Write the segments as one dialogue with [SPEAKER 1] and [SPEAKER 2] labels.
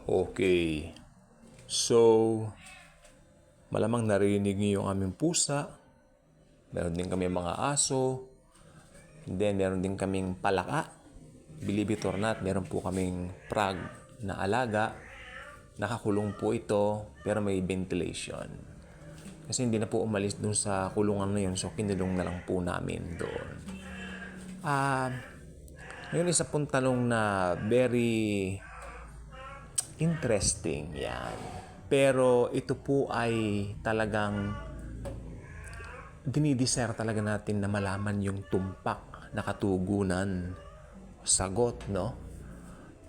[SPEAKER 1] Okay. So, malamang narinig niyo yung aming pusa. Meron din kami mga aso. And then, meron din kaming palaka. Believe it or not, meron po kaming frog na alaga. Nakakulong po ito, pero may ventilation. Kasi hindi na po umalis dun sa kulungan na yun, so kinulong na lang po namin doon. Ngayon isa pong tanong na very interesting yan. Pero ito po ay talagang dinideserve talaga natin na malaman yung tumpak na katugunan, sagot, no?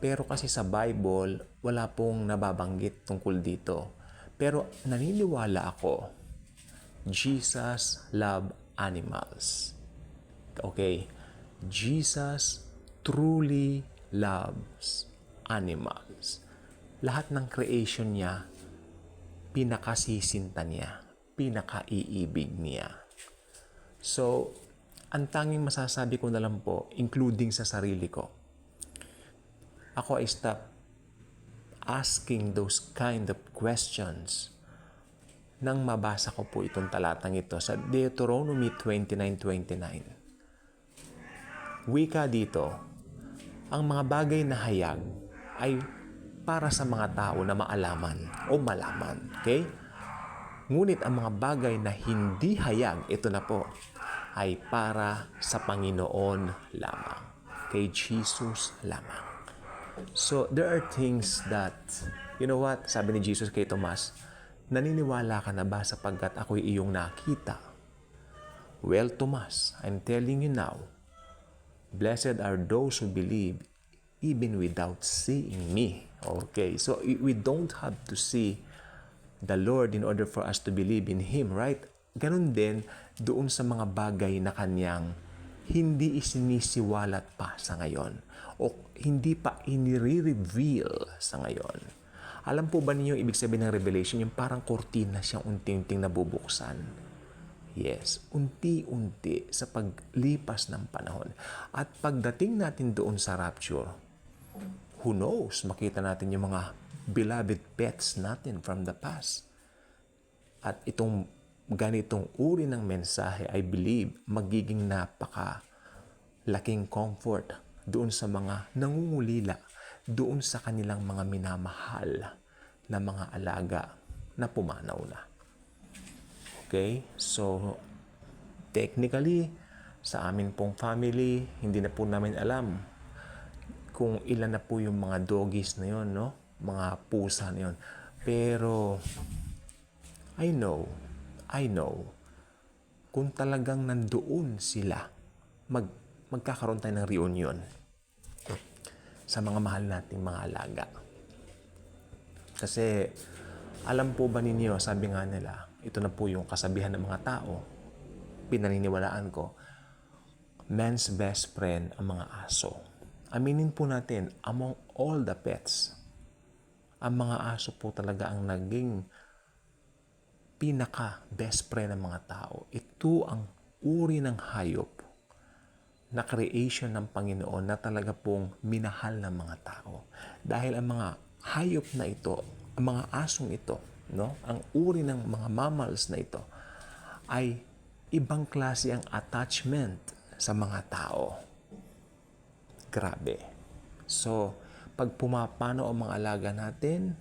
[SPEAKER 1] Pero kasi sa Bible, wala pong nababanggit tungkol dito. Pero naniniwala ako, Jesus loved animals. Okay? Jesus truly loves animals. Lahat ng creation niya, pinakasisinta niya, pinakaiibig niya. So, ang tanging masasabi ko na lang po, including sa sarili ko, ako ay stop asking those kind of questions nang mabasa ko po itong talatang ito sa Deuteronomy 29:29. Wika dito, ang mga bagay na hayag ay para sa mga tao na maalaman o malaman. Okay? Ngunit ang mga bagay na hindi hayag, ito na po, ay para sa Panginoon lamang. Kay Jesus lamang. So, there are things that, you know what, sabi ni Jesus kay Tomas, naniniwala ka na ba sapagkat ako'y iyong nakita? Well, Tomas, I'm telling you now, blessed are those who believe even without seeing me. Okay, so we don't have to see the Lord in order for us to believe in Him, right? Ganun din doon sa mga bagay na kanyang hindi isinisiwalat pa sa ngayon o hindi pa inire-reveal sa ngayon. Alam po ba ninyo ibig sabihin ng revelation? Yung parang kortina siyang unti-unting nabubuksan. Yes, unti-unti sa paglipas ng panahon. At pagdating natin doon sa rapture, who knows, makita natin yung mga beloved pets natin from the past. At itong ganitong uri ng mensahe, I believe, magiging napaka-laking comfort doon sa mga nangungulila, doon sa kanilang mga minamahal na mga alaga na pumanaw na. Okay? So, technically, sa amin pong family, hindi na po namin alam kung ilan na po yung mga doggies na yon, no? Mga pusa na yon. Pero, I know, kung talagang nandoon sila, magkakaroon tayo ng reunion sa mga mahal nating mga alaga. Kasi, alam po ba ninyo, sabi nga nila, ito na po yung kasabihan ng mga tao, pinaniniwalaan ko, man's best friend ang mga aso. Aminin po natin, among all the pets, ang mga aso po talaga ang naging pinaka-best friend ng mga tao. Ito ang uri ng hayop na creation ng Panginoon na talaga pong minahal ng mga tao. Dahil ang mga hayop na ito, ang mga asong ito, no, ang uri ng mga mammals na ito, ay ibang klase ang attachment sa mga tao. Grabe. So, pag pumapano ang mga alaga natin,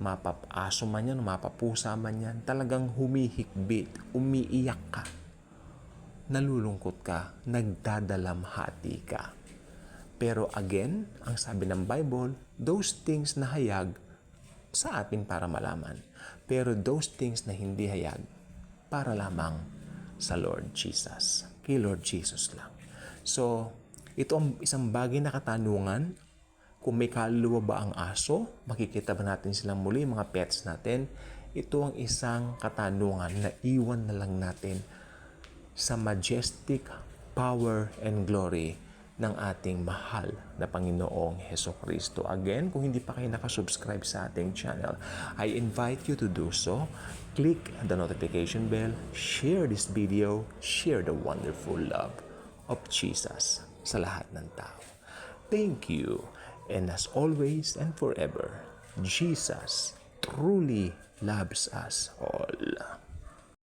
[SPEAKER 1] mapapaso man yan, mapapusa man yan, talagang humihikbit, umiiyak ka, nalulungkot ka, nagdadalamhati ka. Pero again, ang sabi ng Bible, those things na hayag, sa atin para malaman. Pero those things na hindi hayag, para lamang sa Lord Jesus. Kay Lord Jesus lang. So, ito ang isang bagay na katanungan. Kung may kaluluwa ba ang aso, makikita ba natin silang muli, mga pets natin? Ito ang isang katanungan na iwan na lang natin sa majestic power and glory ng ating mahal na Panginoong Hesukristo. Again, kung hindi pa kayo nakasubscribe sa ating channel, I invite you to do so. Click the notification bell, share this video, share the wonderful love of Jesus sa lahat ng tao. Thank you. And as always and forever, Jesus truly loves us all.